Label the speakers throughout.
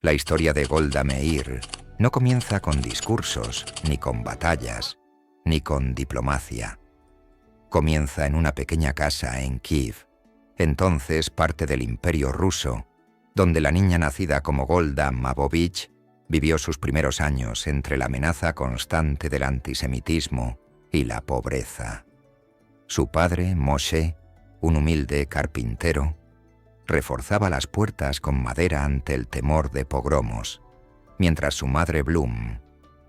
Speaker 1: La historia de Golda Meir no comienza con discursos, ni con batallas, ni con diplomacia. Comienza en una pequeña casa en Kiev, entonces parte del Imperio ruso, donde la niña nacida como Golda Mavovich vivió sus primeros años entre la amenaza constante del antisemitismo y la pobreza. Su padre, Moshe, un humilde carpintero, reforzaba las puertas con madera ante el temor de pogromos, mientras su madre Blum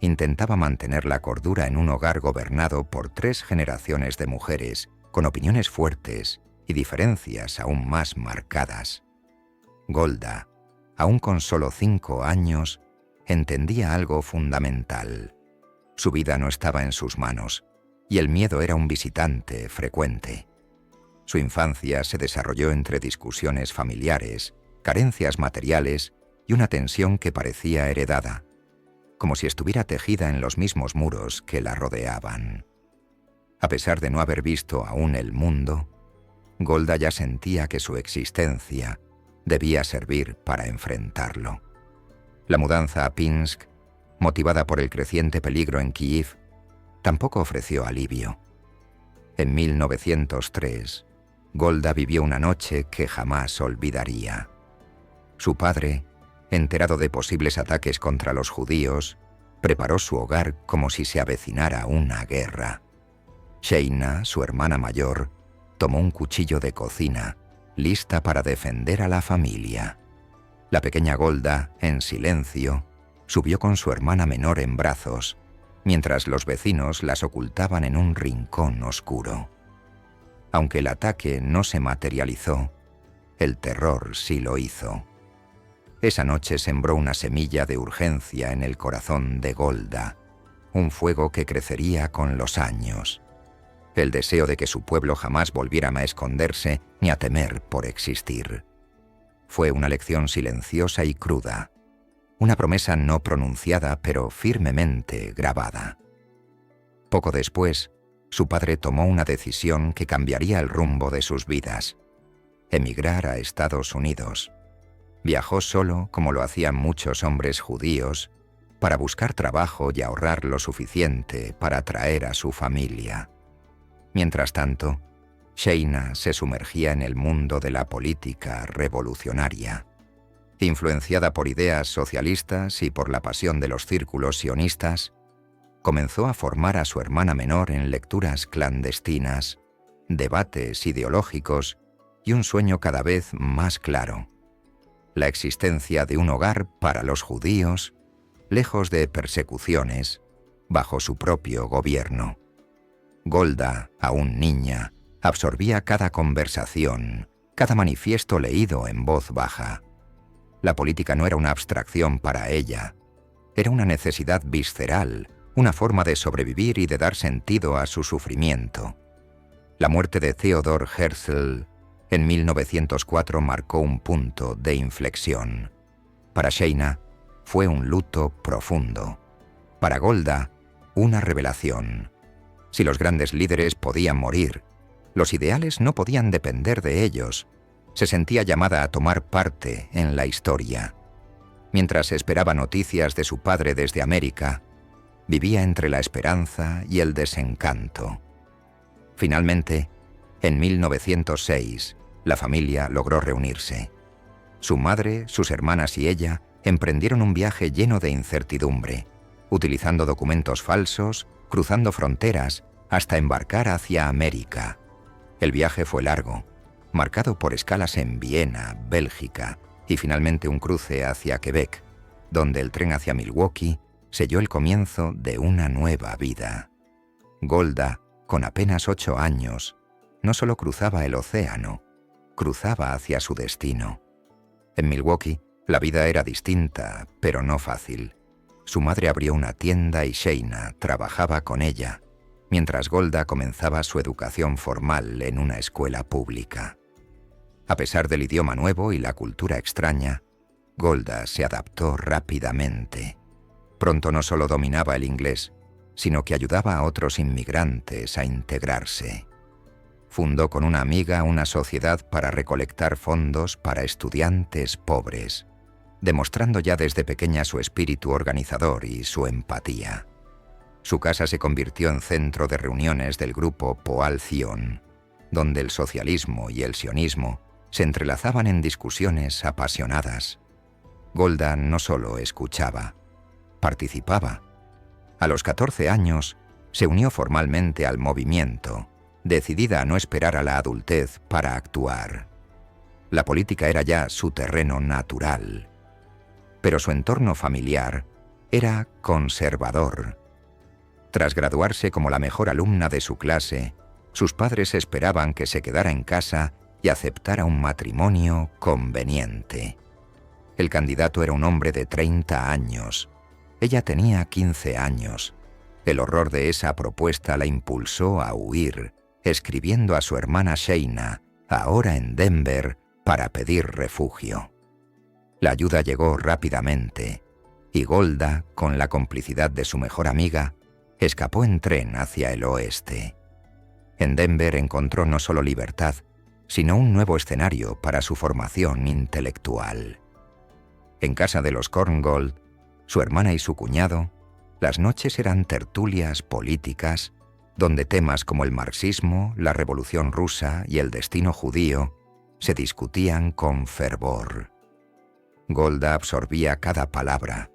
Speaker 1: intentaba mantener la cordura en un hogar gobernado por 3 generaciones de mujeres con opiniones fuertes y diferencias aún más marcadas. Golda, aún con solo 5 años, entendía algo fundamental. Su vida no estaba en sus manos, y el miedo era un visitante frecuente. Su infancia se desarrolló entre discusiones familiares, carencias materiales y una tensión que parecía heredada, como si estuviera tejida en los mismos muros que la rodeaban. A pesar de no haber visto aún el mundo, Golda ya sentía que su existencia debía servir para enfrentarlo. La mudanza a Pinsk, motivada por el creciente peligro en Kiev, tampoco ofreció alivio. En 1903, Golda vivió una noche que jamás olvidaría. Su padre, enterado de posibles ataques contra los judíos, preparó su hogar como si se avecinara una guerra. Sheina, su hermana mayor, tomó un cuchillo de cocina, lista para defender a la familia. La pequeña Golda, en silencio, subió con su hermana menor en brazos, mientras los vecinos las ocultaban en un rincón oscuro. Aunque el ataque no se materializó, el terror sí lo hizo. Esa noche sembró una semilla de urgencia en el corazón de Golda, un fuego que crecería con los años. El deseo de que su pueblo jamás volviera a esconderse ni a temer por existir. Fue una lección silenciosa y cruda, una promesa no pronunciada pero firmemente grabada. Poco después, su padre tomó una decisión que cambiaría el rumbo de sus vidas: emigrar a Estados Unidos. Viajó solo, como lo hacían muchos hombres judíos, para buscar trabajo y ahorrar lo suficiente para traer a su familia. Mientras tanto, Sheina se sumergía en el mundo de la política revolucionaria. Influenciada por ideas socialistas y por la pasión de los círculos sionistas, comenzó a formar a su hermana menor en lecturas clandestinas, debates ideológicos y un sueño cada vez más claro: la existencia de un hogar para los judíos, lejos de persecuciones, bajo su propio gobierno. Golda, aún niña, absorbía cada conversación, cada manifiesto leído en voz baja. La política no era una abstracción para ella, era una necesidad visceral, una forma de sobrevivir y de dar sentido a su sufrimiento. La muerte de Theodor Herzl en 1904 marcó un punto de inflexión. Para Sheina fue un luto profundo. Para Golda, una revelación. Si los grandes líderes podían morir, los ideales no podían depender de ellos. Se sentía llamada a tomar parte en la historia. Mientras esperaba noticias de su padre desde América, vivía entre la esperanza y el desencanto. Finalmente, en 1906, la familia logró reunirse. Su madre, sus hermanas y ella emprendieron un viaje lleno de incertidumbre, utilizando documentos falsos, cruzando fronteras, hasta embarcar hacia América. El viaje fue largo, marcado por escalas en Viena, Bélgica, y finalmente un cruce hacia Quebec, donde el tren hacia Milwaukee selló el comienzo de una nueva vida. Golda, con apenas 8 años, no solo cruzaba el océano, cruzaba hacia su destino. En Milwaukee, la vida era distinta, pero no fácil. Su madre abrió una tienda y Sheina trabajaba con ella, mientras Golda comenzaba su educación formal en una escuela pública. A pesar del idioma nuevo y la cultura extraña, Golda se adaptó rápidamente. Pronto no solo dominaba el inglés, sino que ayudaba a otros inmigrantes a integrarse. Fundó con una amiga una sociedad para recolectar fondos para estudiantes pobres. demostrando ya desde pequeña su espíritu organizador y su empatía. Su casa se convirtió en centro de reuniones del grupo Poal Zion, donde el socialismo y el sionismo se entrelazaban en discusiones apasionadas. Golda no solo escuchaba, participaba. A los 14 años se unió formalmente al movimiento, decidida a no esperar a la adultez para actuar. La política era ya su terreno natural, pero su entorno familiar era conservador. Tras graduarse como la mejor alumna de su clase, sus padres esperaban que se quedara en casa y aceptara un matrimonio conveniente. El candidato era un hombre de 30 años. Ella tenía 15 años. El horror de esa propuesta la impulsó a huir, escribiendo a su hermana Sheina, ahora en Denver, para pedir refugio. La ayuda llegó rápidamente, y Golda, con la complicidad de su mejor amiga, escapó en tren hacia el oeste. En Denver encontró no solo libertad, sino un nuevo escenario para su formación intelectual. En casa de los Korngold, su hermana y su cuñado, las noches eran tertulias políticas, donde temas como el marxismo, la Revolución Rusa y el destino judío se discutían con fervor. Golda absorbía cada palabra,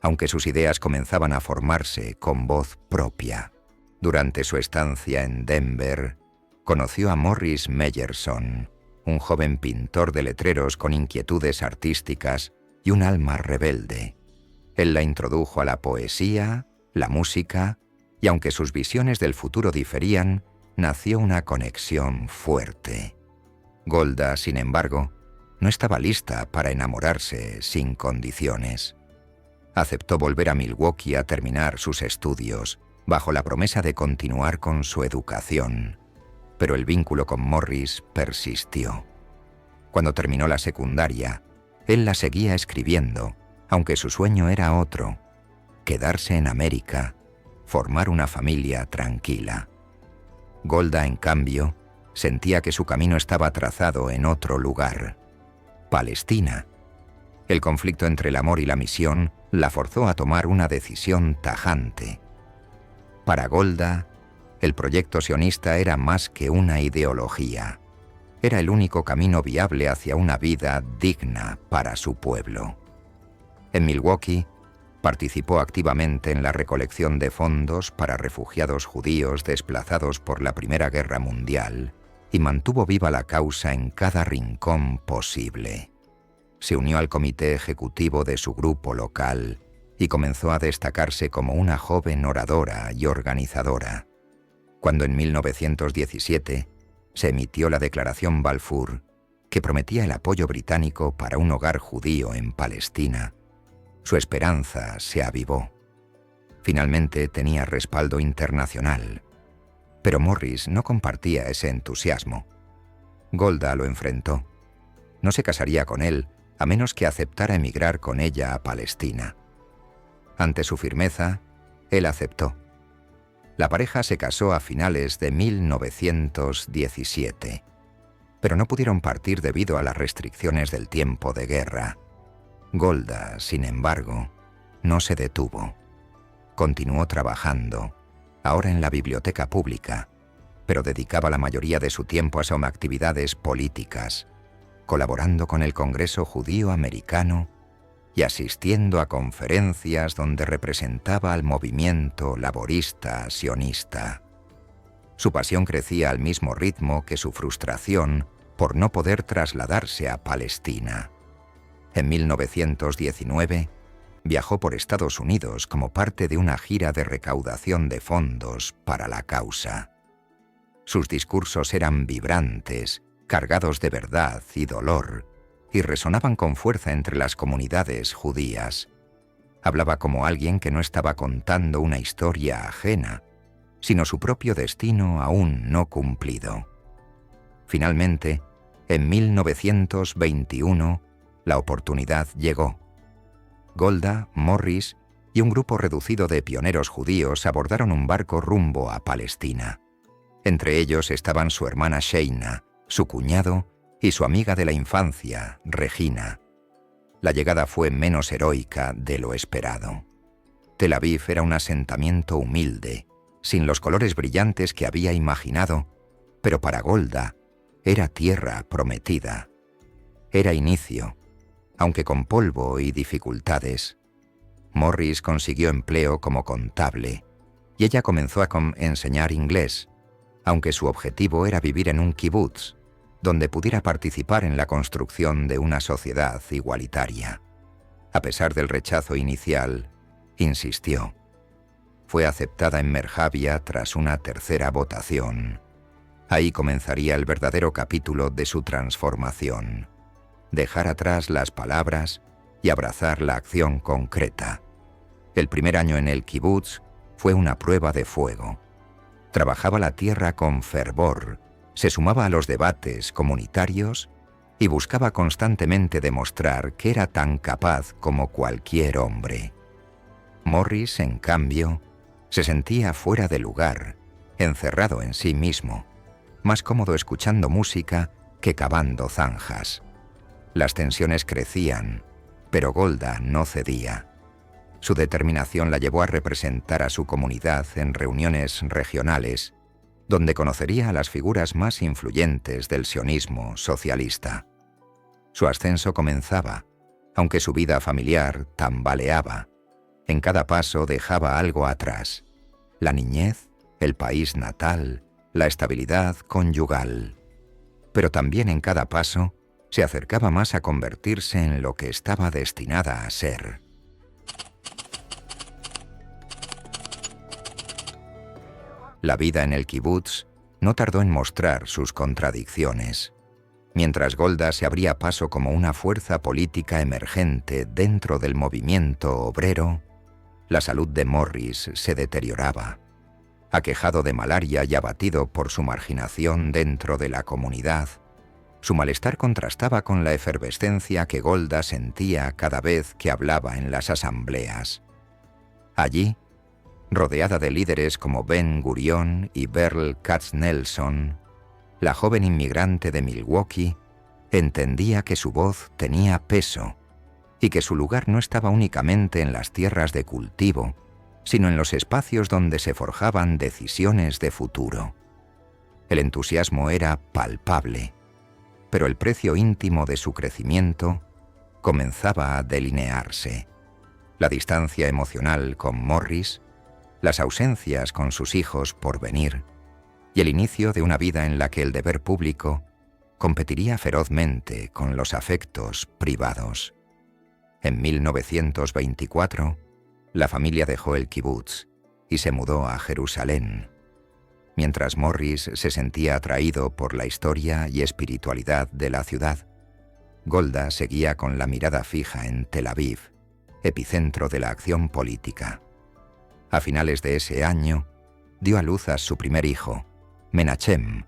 Speaker 1: aunque sus ideas comenzaban a formarse con voz propia. Durante su estancia en Denver, conoció a Morris Meyerson, un joven pintor de letreros con inquietudes artísticas y un alma rebelde. Él la introdujo a la poesía, la música, y aunque sus visiones del futuro diferían, nació una conexión fuerte. Golda, sin embargo, no estaba lista para enamorarse sin condiciones. Aceptó volver a Milwaukee a terminar sus estudios, bajo la promesa de continuar con su educación. Pero el vínculo con Morris persistió. Cuando terminó la secundaria, él la seguía escribiendo, aunque su sueño era otro: quedarse en América, formar una familia tranquila. Golda, en cambio, sentía que su camino estaba trazado en otro lugar: Palestina. El conflicto entre el amor y la misión la forzó a tomar una decisión tajante. Para Golda, el proyecto sionista era más que una ideología. Era el único camino viable hacia una vida digna para su pueblo. En Milwaukee, participó activamente en la recolección de fondos para refugiados judíos desplazados por la Primera Guerra Mundial y mantuvo viva la causa en cada rincón posible. Se unió al comité ejecutivo de su grupo local y comenzó a destacarse como una joven oradora y organizadora. Cuando en 1917 se emitió la Declaración Balfour, que prometía el apoyo británico para un hogar judío en Palestina, su esperanza se avivó. Finalmente tenía respaldo internacional, pero Morris no compartía ese entusiasmo. Golda lo enfrentó. No se casaría con él a menos que aceptara emigrar con ella a Palestina. Ante su firmeza, él aceptó. La pareja se casó a finales de 1917, pero no pudieron partir debido a las restricciones del tiempo de guerra. Golda, sin embargo, no se detuvo. Continuó trabajando, ahora en la biblioteca pública, pero dedicaba la mayoría de su tiempo a actividades políticas, colaborando con el Congreso Judío Americano y asistiendo a conferencias donde representaba al movimiento laborista sionista. Su pasión crecía al mismo ritmo que su frustración por no poder trasladarse a Palestina. En 1919, viajó por Estados Unidos como parte de una gira de recaudación de fondos para la causa. Sus discursos eran vibrantes, cargados de verdad y dolor, y resonaban con fuerza entre las comunidades judías. Hablaba como alguien que no estaba contando una historia ajena, sino su propio destino aún no cumplido. Finalmente, en 1921, la oportunidad llegó. Golda, Morris y un grupo reducido de pioneros judíos abordaron un barco rumbo a Palestina. Entre ellos estaban su hermana Sheina, su cuñado y su amiga de la infancia, Regina. la llegada fue menos heroica de lo esperado. Tel Aviv era un asentamiento humilde, sin los colores brillantes que había imaginado, pero para Golda era tierra prometida. Era inicio, aunque con polvo y dificultades. Morris consiguió empleo como contable y ella comenzó a enseñar inglés, aunque su objetivo era vivir en un kibutz, donde pudiera participar en la construcción de una sociedad igualitaria. A pesar del rechazo inicial, insistió. Fue aceptada en Merjavia tras una tercera votación. Ahí comenzaría el verdadero capítulo de su transformación. Dejar atrás las palabras y abrazar la acción concreta. El primer año en el kibutz fue una prueba de fuego. Trabajaba la tierra con fervor, se sumaba a los debates comunitarios y buscaba constantemente demostrar que era tan capaz como cualquier hombre. Morris, en cambio, se sentía fuera de lugar, encerrado en sí mismo, más cómodo escuchando música que cavando zanjas. Las tensiones crecían, pero Golda no cedía. Su determinación la llevó a representar a su comunidad en reuniones regionales, donde conocería a las figuras más influyentes del sionismo socialista. Su ascenso comenzaba, aunque su vida familiar tambaleaba. En cada paso dejaba algo atrás: la niñez, el país natal, la estabilidad conyugal. Pero también en cada paso se acercaba más a convertirse en lo que estaba destinada a ser. La vida en el kibutz no tardó en mostrar sus contradicciones. Mientras Golda se abría paso como una fuerza política emergente dentro del movimiento obrero, la salud de Morris se deterioraba. Aquejado de malaria y abatido por su marginación dentro de la comunidad, su malestar contrastaba con la efervescencia que Golda sentía cada vez que hablaba en las asambleas. Allí, rodeada de líderes como Ben Gurión y Berl Katznelson, la joven inmigrante de Milwaukee entendía que su voz tenía peso y que su lugar no estaba únicamente en las tierras de cultivo, sino en los espacios donde se forjaban decisiones de futuro. El entusiasmo era palpable, pero el precio íntimo de su crecimiento comenzaba a delinearse. La distancia emocional con Morris, las ausencias con sus hijos por venir y el inicio de una vida en la que el deber público competiría ferozmente con los afectos privados. En 1924, la familia dejó el kibutz y se mudó a Jerusalén. Mientras Morris se sentía atraído por la historia y espiritualidad de la ciudad, Golda seguía con la mirada fija en Tel Aviv, epicentro de la acción política. A finales de ese año, dio a luz a su primer hijo, Menachem,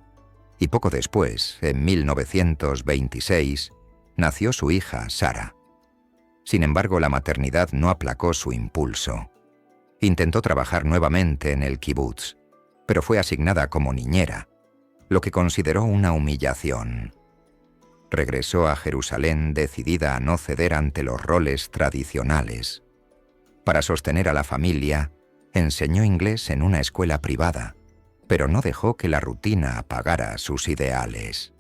Speaker 1: y poco después, en 1926, nació su hija, Sara. Sin embargo, la maternidad no aplacó su impulso. Intentó trabajar nuevamente en el kibutz, pero fue asignada como niñera, lo que consideró una humillación. Regresó a Jerusalén decidida a no ceder ante los roles tradicionales. Para sostener a la familia, enseñó inglés en una escuela privada, pero no dejó que la rutina apagara sus ideales.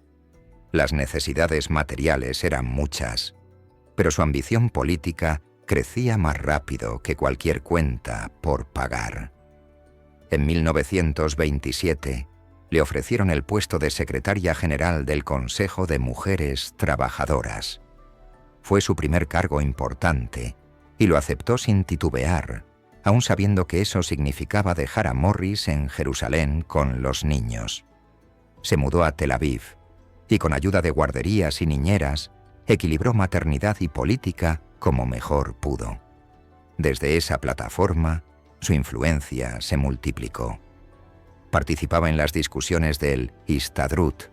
Speaker 1: Las necesidades materiales eran muchas, pero su ambición política crecía más rápido que cualquier cuenta por pagar. En 1927, le ofrecieron el puesto de secretaria general del Consejo de Mujeres Trabajadoras. Fue su primer cargo importante y lo aceptó sin titubear, aun sabiendo que eso significaba dejar a Morris en Jerusalén con los niños. Se mudó a Tel Aviv y, con ayuda de guarderías y niñeras, equilibró maternidad y política como mejor pudo. Desde esa plataforma, su influencia se multiplicó. Participaba en las discusiones del Histadrut,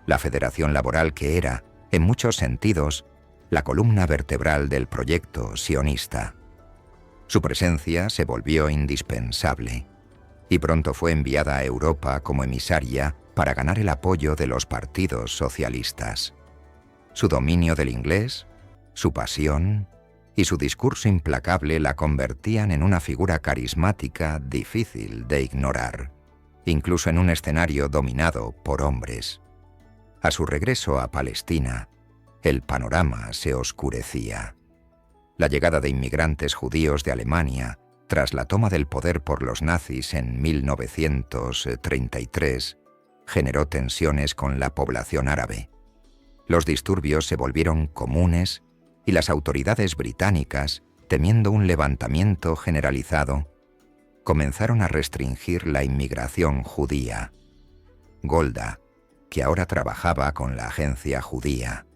Speaker 1: la federación laboral que era, en muchos sentidos, la columna vertebral del proyecto sionista. Su presencia se volvió indispensable y pronto fue enviada a Europa como emisaria para ganar el apoyo de los partidos socialistas. Su dominio del inglés Su pasión y su discurso implacable la convertían en una figura carismática difícil de ignorar, incluso en un escenario dominado por hombres. A su regreso a Palestina, el panorama se oscurecía. La llegada de inmigrantes judíos de Alemania, tras la toma del poder por los nazis en 1933, generó tensiones con la población árabe. Los disturbios se volvieron comunes y las autoridades británicas, temiendo un levantamiento generalizado, comenzaron a restringir la inmigración judía. Golda, que ahora trabajaba con la agencia judía,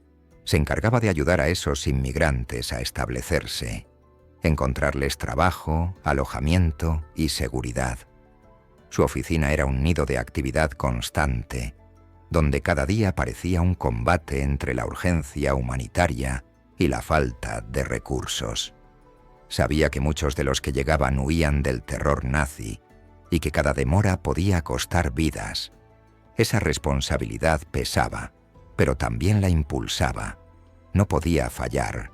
Speaker 1: se encargaba de ayudar a esos inmigrantes a establecerse, encontrarles trabajo, alojamiento y seguridad. Su oficina era un nido de actividad constante, donde cada día parecía un combate entre la urgencia humanitaria y la falta de recursos. Sabía que muchos de los que llegaban huían del terror nazi y que cada demora podía costar vidas. Esa responsabilidad pesaba, pero también la impulsaba. No podía fallar.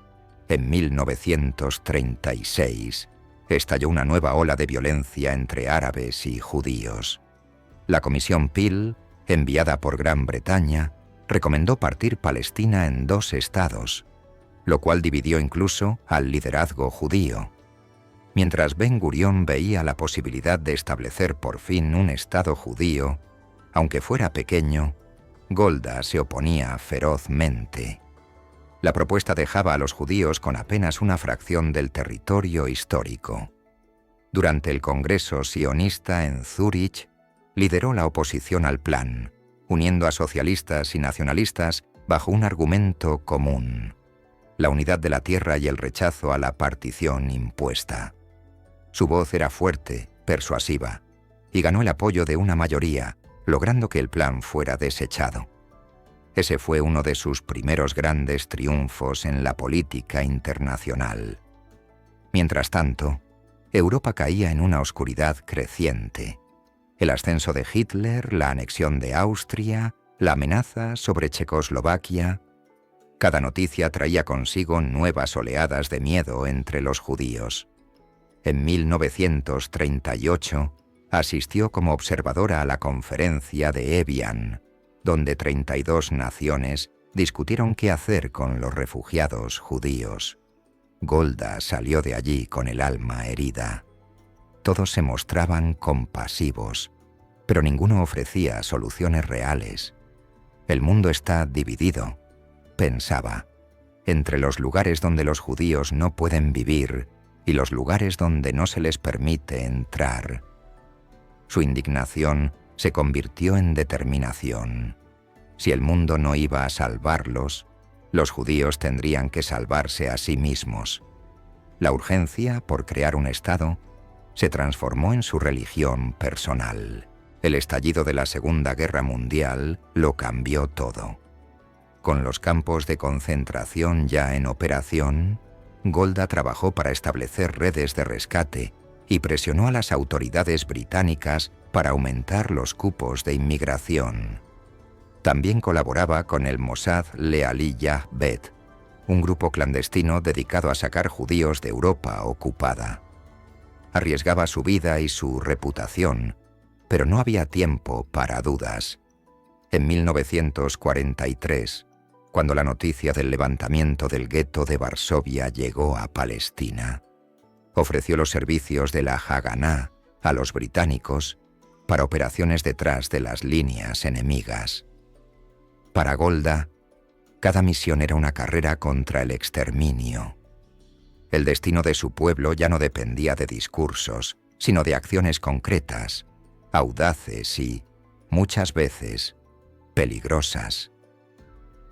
Speaker 1: En 1936 estalló una nueva ola de violencia entre árabes y judíos. La Comisión Peel, enviada por Gran Bretaña, recomendó partir Palestina en 2 estados, lo cual dividió incluso al liderazgo judío. Mientras Ben Gurión veía la posibilidad de establecer por fin un estado judío, aunque fuera pequeño, Golda se oponía ferozmente. La propuesta dejaba a los judíos con apenas una fracción del territorio histórico. Durante el Congreso sionista en Zúrich, lideró la oposición al plan, uniendo a socialistas y nacionalistas bajo un argumento común: la unidad de la tierra y el rechazo a la partición impuesta. Su voz era fuerte, persuasiva, y ganó el apoyo de una mayoría, logrando que el plan fuera desechado. Ese fue uno de sus primeros grandes triunfos en la política internacional. Mientras tanto, Europa caía en una oscuridad creciente. El ascenso de Hitler, la anexión de Austria, la amenaza sobre Checoslovaquia. Cada noticia traía consigo nuevas oleadas de miedo entre los judíos. En 1938 asistió como observadora a la conferencia de Evian, donde 32 naciones discutieron qué hacer con los refugiados judíos. Golda salió de allí con el alma herida. Todos se mostraban compasivos, pero ninguno ofrecía soluciones reales. El mundo está dividido, pensaba, entre los lugares donde los judíos no pueden vivir y los lugares donde no se les permite entrar. Su indignación se convirtió en determinación. Si el mundo no iba a salvarlos, los judíos tendrían que salvarse a sí mismos. La urgencia por crear un Estado se transformó en su religión personal. El estallido de la Segunda Guerra Mundial lo cambió todo. Con los campos de concentración ya en operación, Golda trabajó para establecer redes de rescate y presionó a las autoridades británicas para aumentar los cupos de inmigración. También colaboraba con el Mossad Lealiyah Bet, un grupo clandestino dedicado a sacar judíos de Europa ocupada. Arriesgaba su vida y su reputación, pero no había tiempo para dudas. En 1943, cuando la noticia del levantamiento del gueto de Varsovia llegó a Palestina, ofreció los servicios de la Haganá a los británicos para operaciones detrás de las líneas enemigas. Para Golda, cada misión era una carrera contra el exterminio. El destino de su pueblo ya no dependía de discursos, sino de acciones concretas, audaces y, muchas veces, peligrosas.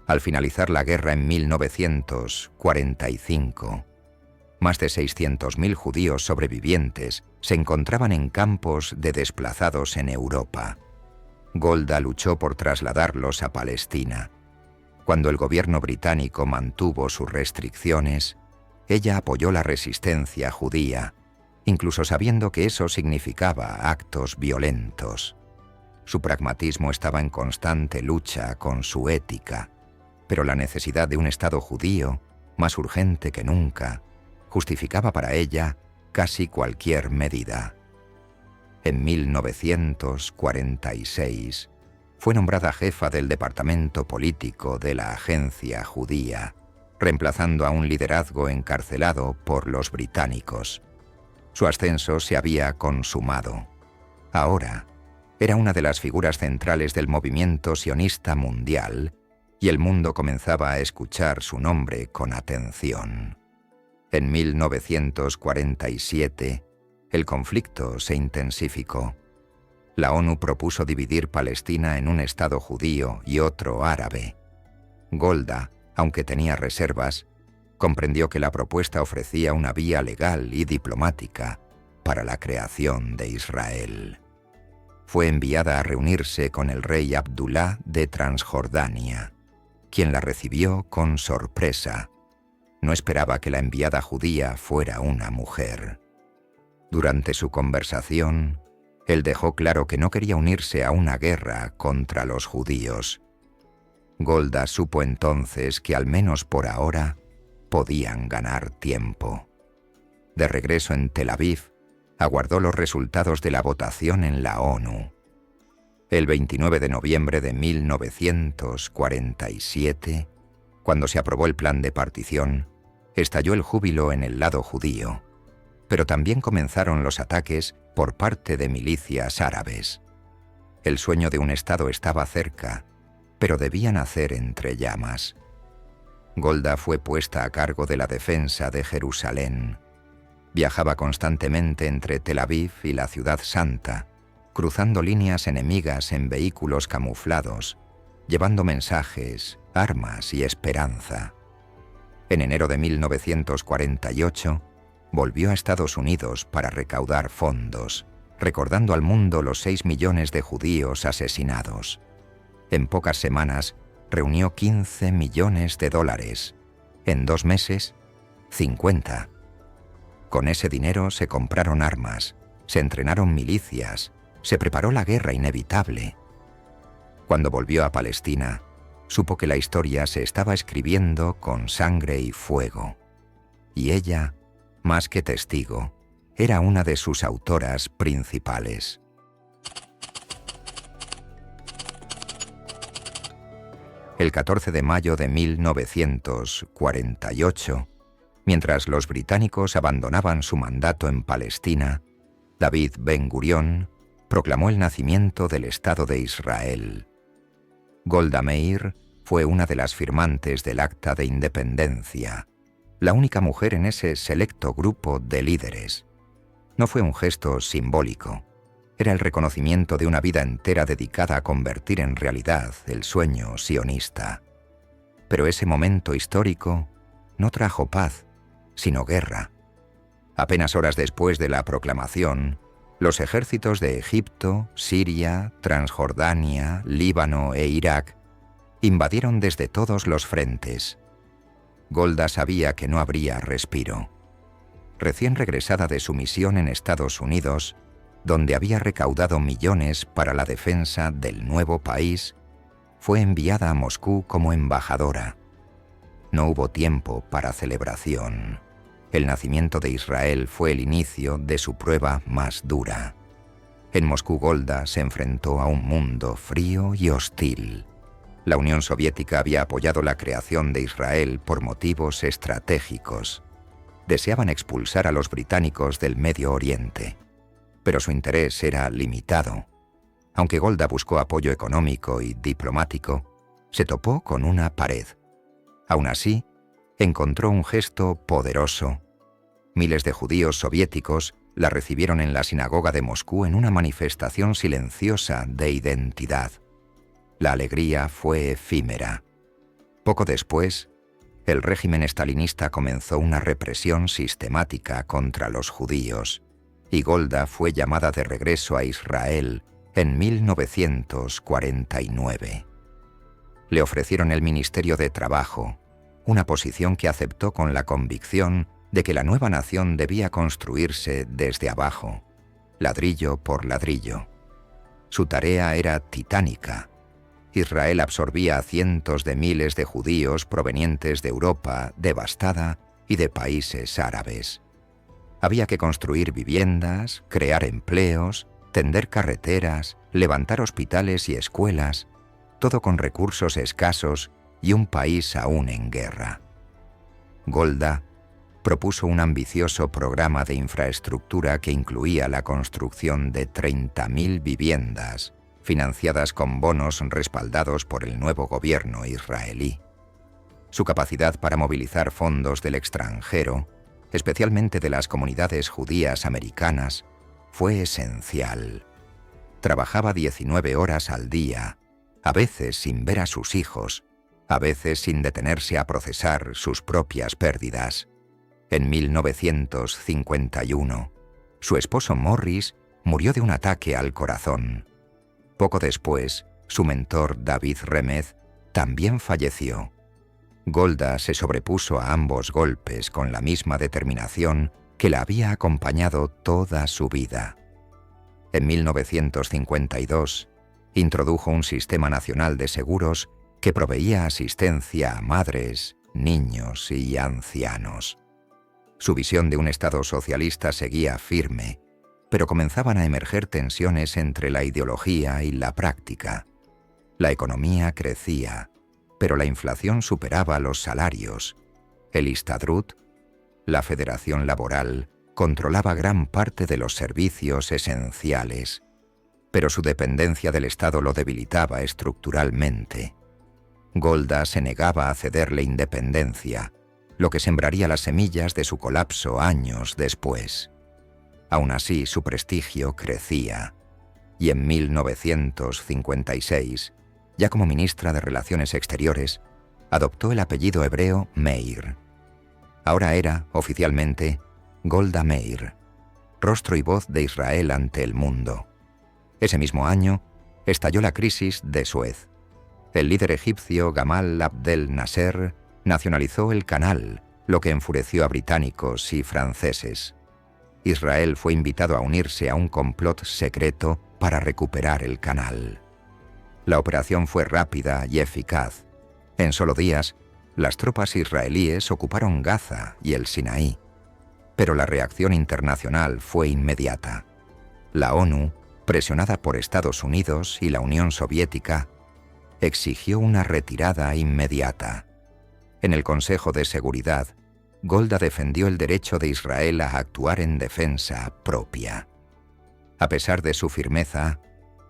Speaker 1: Al finalizar la guerra en 1945, más de 600.000 judíos sobrevivientes se encontraban en campos de desplazados en Europa. Golda luchó por trasladarlos a Palestina. Cuando el gobierno británico mantuvo sus restricciones, ella apoyó la resistencia judía, incluso sabiendo que eso significaba actos violentos. Su pragmatismo estaba en constante lucha con su ética, pero la necesidad de un Estado judío más urgente que nunca, justificaba para ella casi cualquier medida. En 1946 fue nombrada jefa del departamento político de la Agencia Judía, reemplazando a un liderazgo encarcelado por los británicos. Su ascenso se había consumado. Ahora era una de las figuras centrales del movimiento sionista mundial y el mundo comenzaba a escuchar su nombre con atención. En 1947, el conflicto se intensificó. La ONU propuso dividir Palestina en un estado judío y otro árabe. Golda, aunque tenía reservas, comprendió que la propuesta ofrecía una vía legal y diplomática para la creación de Israel. Fue enviada a reunirse con el rey Abdullah de Transjordania, quien la recibió con sorpresa. No esperaba que la enviada judía fuera una mujer. Durante su conversación, él dejó claro que no quería unirse a una guerra contra los judíos. Golda supo entonces que al menos por ahora podían ganar tiempo. De regreso en Tel Aviv, aguardó los resultados de la votación en la ONU. El 29 de noviembre de 1947, cuando se aprobó el plan de partición, estalló el júbilo en el lado judío, pero también comenzaron los ataques por parte de milicias árabes. El sueño de un Estado estaba cerca, pero debía nacer entre llamas. Golda fue puesta a cargo de la defensa de Jerusalén. Viajaba constantemente entre Tel Aviv y la Ciudad Santa, cruzando líneas enemigas en vehículos camuflados, llevando mensajes, armas y esperanza. En enero de 1948, volvió a Estados Unidos para recaudar fondos, recordando al mundo los 6 millones de judíos asesinados. En pocas semanas, reunió $15 millones. En 2 meses, 50. Con ese dinero se compraron armas, se entrenaron milicias, se preparó la guerra inevitable. Cuando volvió a Palestina, supo que la historia se estaba escribiendo con sangre y fuego. Y ella, más que testigo, era una de sus autoras principales. El 14 de mayo de 1948, mientras los británicos abandonaban su mandato en Palestina, David Ben-Gurión proclamó el nacimiento del Estado de Israel. Golda Meir fue una de las firmantes del Acta de Independencia, la única mujer en ese selecto grupo de líderes. No fue un gesto simbólico, era el reconocimiento de una vida entera dedicada a convertir en realidad el sueño sionista. Pero ese momento histórico no trajo paz, sino guerra. Apenas horas después de la proclamación, los ejércitos de Egipto, Siria, Transjordania, Líbano e Irak invadieron desde todos los frentes. Golda sabía que no habría respiro. Recién regresada de su misión en Estados Unidos, donde había recaudado millones para la defensa del nuevo país, fue enviada a Moscú como embajadora. No hubo tiempo para celebración. El nacimiento de Israel fue el inicio de su prueba más dura. En Moscú, Golda se enfrentó a un mundo frío y hostil. La Unión Soviética había apoyado la creación de Israel por motivos estratégicos. Deseaban expulsar a los británicos del Medio Oriente, pero su interés era limitado. Aunque Golda buscó apoyo económico y diplomático, se topó con una pared. Aún así, encontró un gesto poderoso. Miles de judíos soviéticos la recibieron en la sinagoga de Moscú en una manifestación silenciosa de identidad. La alegría fue efímera. Poco después, el régimen estalinista comenzó una represión sistemática contra los judíos, y Golda fue llamada de regreso a Israel en 1949. Le ofrecieron el Ministerio de Trabajo, una posición que aceptó con la convicción de que la nueva nación debía construirse desde abajo, ladrillo por ladrillo. Su tarea era titánica, Israel absorbía a cientos de miles de judíos provenientes de Europa devastada y de países árabes. Había que construir viviendas, crear empleos, tender carreteras, levantar hospitales y escuelas, todo con recursos escasos y un país aún en guerra. Golda propuso un ambicioso programa de infraestructura que incluía la construcción de 30.000 viviendas, financiadas con bonos respaldados por el nuevo gobierno israelí. Su capacidad para movilizar fondos del extranjero, especialmente de las comunidades judías americanas, fue esencial. Trabajaba 19 horas al día, a veces sin ver a sus hijos, a veces sin detenerse a procesar sus propias pérdidas. En 1951, su esposo Morris murió de un ataque al corazón. Poco después, su mentor David Remez también falleció. Golda se sobrepuso a ambos golpes con la misma determinación que la había acompañado toda su vida. En 1952, introdujo un sistema nacional de seguros que proveía asistencia a madres, niños y ancianos. Su visión de un Estado socialista seguía firme, pero comenzaban a emerger tensiones entre la ideología y la práctica. La economía crecía, pero la inflación superaba los salarios. El Histadrut, la Federación Laboral, controlaba gran parte de los servicios esenciales, pero su dependencia del Estado lo debilitaba estructuralmente. Golda se negaba a cederle independencia, lo que sembraría las semillas de su colapso años después. Aún así, su prestigio crecía, y en 1956, ya como ministra de Relaciones Exteriores, adoptó el apellido hebreo Meir. Ahora era, oficialmente, Golda Meir, rostro y voz de Israel ante el mundo. Ese mismo año, estalló la crisis de Suez. El líder egipcio Gamal Abdel Nasser nacionalizó el canal, lo que enfureció a británicos y franceses. Israel fue invitado a unirse a un complot secreto para recuperar el canal. La operación fue rápida y eficaz. En solo días, las tropas israelíes ocuparon Gaza y el Sinaí. Pero la reacción internacional fue inmediata. La ONU, presionada por Estados Unidos y la Unión Soviética, exigió una retirada inmediata. En el Consejo de Seguridad, Golda defendió el derecho de Israel a actuar en defensa propia. A pesar de su firmeza,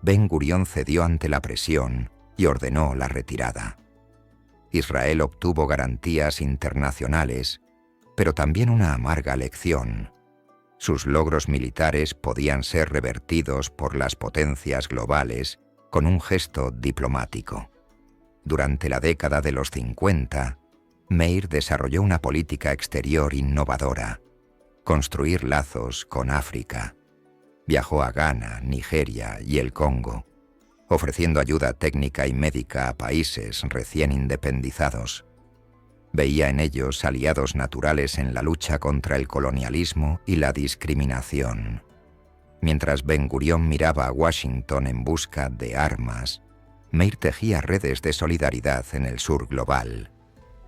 Speaker 1: Ben-Gurión cedió ante la presión y ordenó la retirada. Israel obtuvo garantías internacionales, pero también una amarga lección. Sus logros militares podían ser revertidos por las potencias globales con un gesto diplomático. Durante la década de los 50, Meir desarrolló una política exterior innovadora: construir lazos con África. Viajó a Ghana, Nigeria y el Congo, ofreciendo ayuda técnica y médica a países recién independizados. Veía en ellos aliados naturales en la lucha contra el colonialismo y la discriminación. Mientras Ben-Gurión miraba a Washington en busca de armas, Meir tejía redes de solidaridad en el sur global.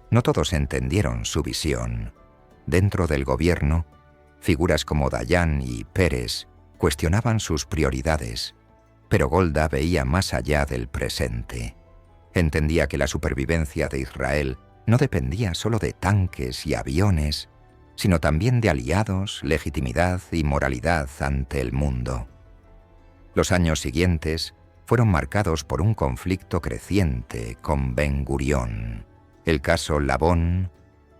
Speaker 1: No todos entendieron su visión. Dentro del gobierno, figuras como Dayan y Pérez cuestionaban sus prioridades, pero Golda veía más allá del presente. Entendía que la supervivencia de Israel no dependía solo de tanques y aviones, sino también de aliados, legitimidad y moralidad ante el mundo. Los años siguientes fueron marcados por un conflicto creciente con Ben-Gurión. El caso Labón,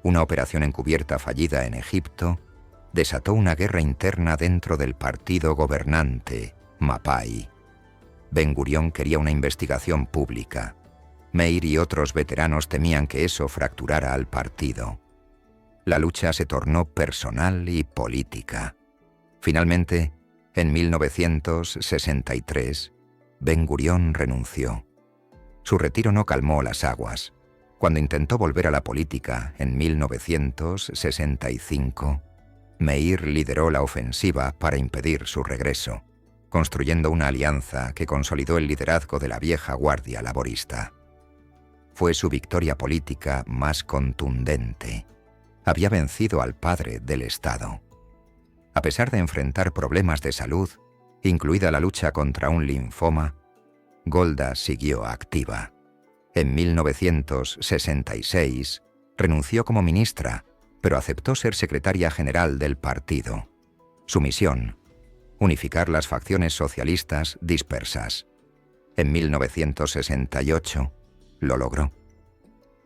Speaker 1: una operación encubierta fallida en Egipto, desató una guerra interna dentro del partido gobernante, Mapai. Ben-Gurión quería una investigación pública. Meir y otros veteranos temían que eso fracturara al partido. La lucha se tornó personal y política. Finalmente, en 1963, Ben-Gurión renunció. Su retiro no calmó las aguas. Cuando intentó volver a la política en 1965, Meir lideró la ofensiva para impedir su regreso. construyendo una alianza que consolidó el liderazgo de la vieja guardia laborista. Fue su victoria política más contundente. Había vencido al padre del Estado. A pesar de enfrentar problemas de salud, incluida la lucha contra un linfoma, Golda siguió activa. En 1966 renunció como ministra, pero aceptó ser secretaria general del partido. Su misión: unificar las facciones socialistas dispersas. En 1968 lo logró.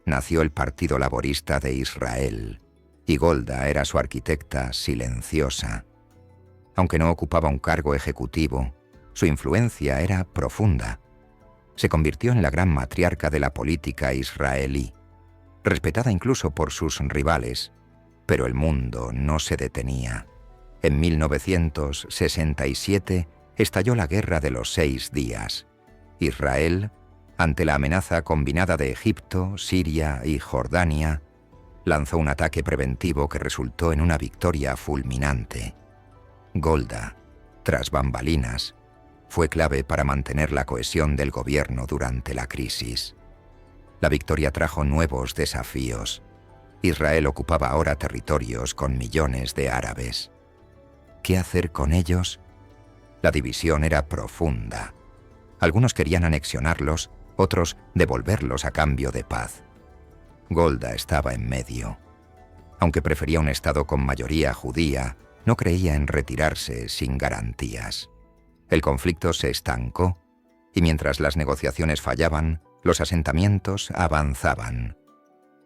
Speaker 1: Nació el Partido Laborista de Israel, y Golda era su arquitecta silenciosa. Aunque no ocupaba un cargo ejecutivo, su influencia era profunda. Se convirtió en la gran matriarca de la política israelí, respetada incluso por sus rivales, pero el mundo no se detenía. En 1967 estalló la Guerra de los 6 días. Israel, ante la amenaza combinada de Egipto, Siria y Jordania, lanzó un ataque preventivo que resultó en una victoria fulminante. Golda, tras bambalinas, fue clave para mantener la cohesión del gobierno durante la crisis. La victoria trajo nuevos desafíos. Israel ocupaba ahora territorios con millones de árabes. ¿Qué hacer con ellos? La división era profunda. Algunos querían anexionarlos, otros devolverlos a cambio de paz. Golda estaba en medio. Aunque prefería un Estado con mayoría judía, no creía en retirarse sin garantías. El conflicto se estancó, y mientras las negociaciones fallaban, los asentamientos avanzaban.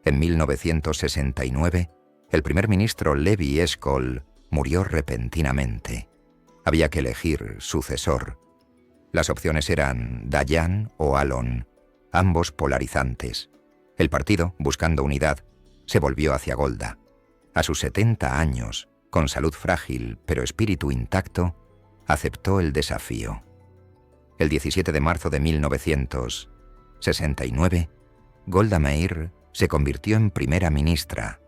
Speaker 1: En 1969, el primer ministro Levi Eshkol murió repentinamente. Había que elegir sucesor. Las opciones eran Dayan o Alon, ambos polarizantes. El partido, buscando unidad, se volvió hacia Golda. A sus 70 años, con salud frágil pero espíritu intacto, aceptó el desafío. El 17 de marzo de 1969, Golda Meir se convirtió en primera ministra.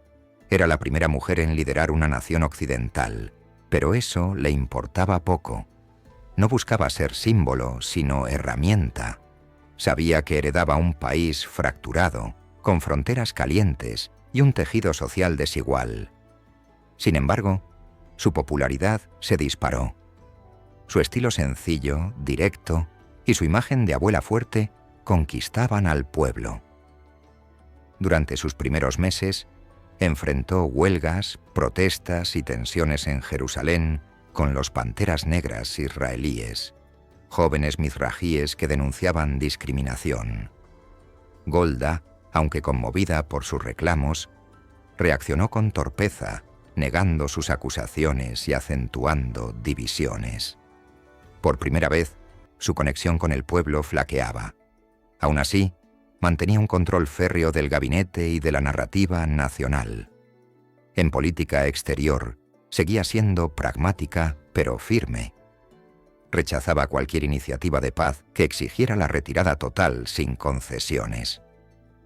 Speaker 1: Era la primera mujer en liderar una nación occidental, pero eso le importaba poco. No buscaba ser símbolo, sino herramienta. Sabía que heredaba un país fracturado, con fronteras calientes y un tejido social desigual. Sin embargo, su popularidad se disparó. Su estilo sencillo, directo, y su imagen de abuela fuerte conquistaban al pueblo. Durante sus primeros meses, enfrentó huelgas, protestas y tensiones en Jerusalén con los Panteras Negras israelíes, jóvenes mizrajíes que denunciaban discriminación. Golda, aunque conmovida por sus reclamos, reaccionó con torpeza, negando sus acusaciones y acentuando divisiones. Por primera vez, su conexión con el pueblo flaqueaba. Aún así, mantenía un control férreo del gabinete y de la narrativa nacional. En política exterior, seguía siendo pragmática, pero firme. Rechazaba cualquier iniciativa de paz que exigiera la retirada total sin concesiones.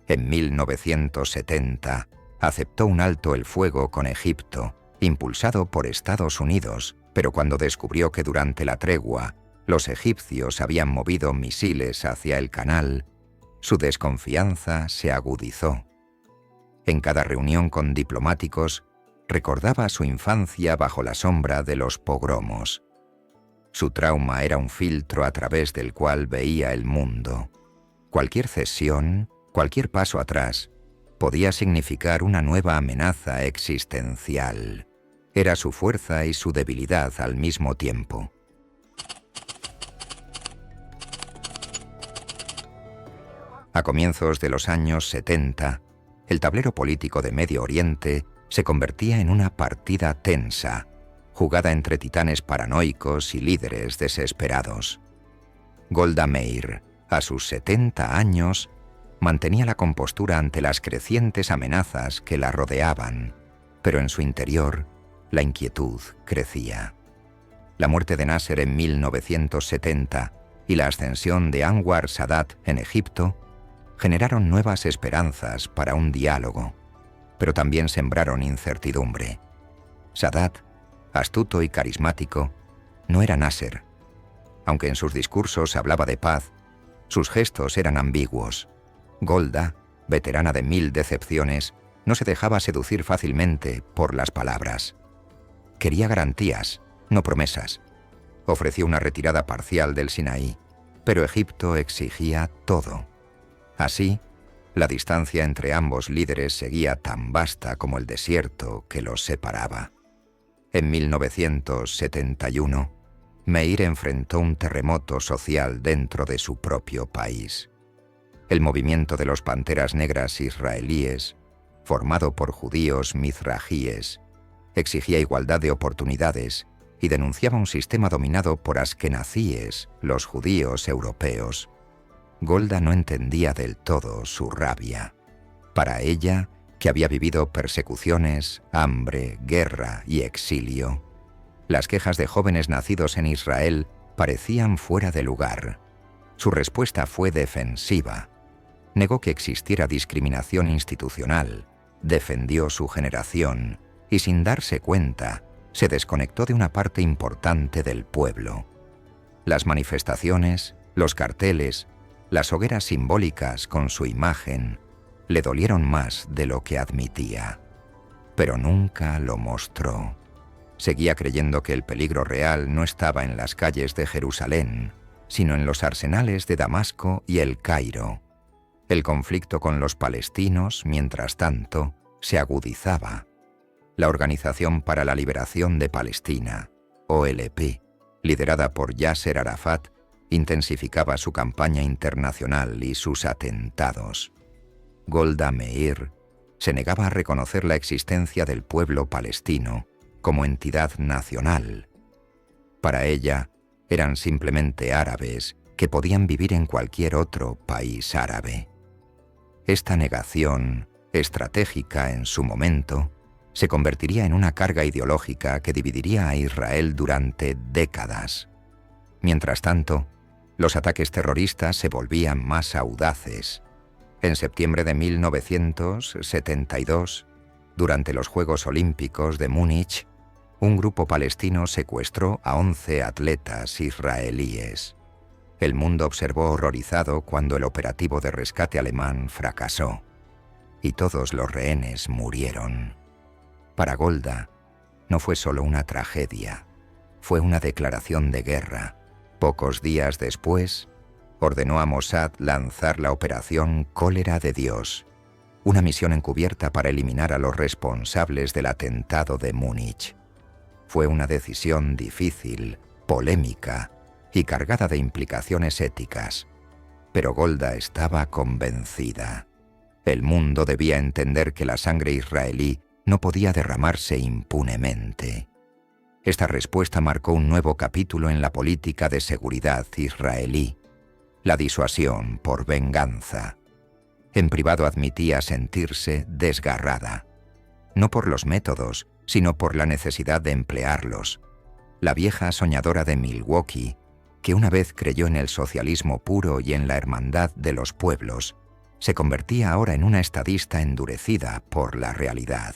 Speaker 1: En 1970, aceptó un alto el fuego con Egipto, impulsado por Estados Unidos, pero cuando descubrió que durante la tregua los egipcios habían movido misiles hacia el canal, su desconfianza se agudizó. En cada reunión con diplomáticos, recordaba su infancia bajo la sombra de los pogromos. Su trauma era un filtro a través del cual veía el mundo. Cualquier cesión, cualquier paso atrás, podía significar una nueva amenaza existencial. Era su fuerza y su debilidad al mismo tiempo. A comienzos de los años 70, el tablero político de Medio Oriente se convertía en una partida tensa, jugada entre titanes paranoicos y líderes desesperados. Golda Meir, a sus 70 años, mantenía la compostura ante las crecientes amenazas que la rodeaban, pero en su interior la inquietud crecía. La muerte de Nasser en 1970 y la ascensión de Anwar Sadat en Egipto generaron nuevas esperanzas para un diálogo, pero también sembraron incertidumbre. Sadat, astuto y carismático, no era Nasser. Aunque en sus discursos hablaba de paz, sus gestos eran ambiguos. Golda, veterana de 1000 decepciones, no se dejaba seducir fácilmente por las palabras. Quería garantías, no promesas. Ofreció una retirada parcial del Sinaí, pero Egipto exigía todo. Así, la distancia entre ambos líderes seguía tan vasta como el desierto que los separaba. En 1971, Meir enfrentó un terremoto social dentro de su propio país. El movimiento de los Panteras Negras israelíes, formado por judíos mizrajíes, exigía igualdad de oportunidades y denunciaba un sistema dominado por askenazíes, los judíos europeos. Golda no entendía del todo su rabia. Para ella, que había vivido persecuciones, hambre, guerra y exilio, las quejas de jóvenes nacidos en Israel parecían fuera de lugar. Su respuesta fue defensiva. Negó que existiera discriminación institucional, defendió su generación y, sin darse cuenta, se desconectó de una parte importante del pueblo. Las manifestaciones, los carteles, las hogueras simbólicas con su imagen le dolieron más de lo que admitía, pero nunca lo mostró. Seguía creyendo que el peligro real no estaba en las calles de Jerusalén, sino en los arsenales de Damasco y El Cairo. El conflicto con los palestinos, mientras tanto, se agudizaba. La Organización para la Liberación de Palestina, OLP, liderada por Yasser Arafat, intensificaba su campaña internacional y sus atentados. Golda Meir se negaba a reconocer la existencia del pueblo palestino como entidad nacional. Para ella, eran simplemente árabes que podían vivir en cualquier otro país árabe. Esta negación, estratégica en su momento, se convertiría en una carga ideológica que dividiría a Israel durante décadas. Mientras tanto, los ataques terroristas se volvían más audaces. En septiembre de 1972, durante los Juegos Olímpicos de Múnich, un grupo palestino secuestró a 11 atletas israelíes. El mundo observó horrorizado cuando el operativo de rescate alemán fracasó, y todos los rehenes murieron. Para Golda, no fue solo una tragedia, fue una declaración de guerra. Pocos días después, ordenó a Mossad lanzar la operación Cólera de Dios, una misión encubierta para eliminar a los responsables del atentado de Múnich. Fue una decisión difícil, polémica y cargada de implicaciones éticas, pero Golda estaba convencida. El mundo debía entender que la sangre israelí no podía derramarse impunemente. Esta respuesta marcó un nuevo capítulo en la política de seguridad israelí, la disuasión por venganza. En privado admitía sentirse desgarrada, no por los métodos, sino por la necesidad de emplearlos. La vieja soñadora de Milwaukee, que una vez creyó en el socialismo puro y en la hermandad de los pueblos, se convertía ahora en una estadista endurecida por la realidad.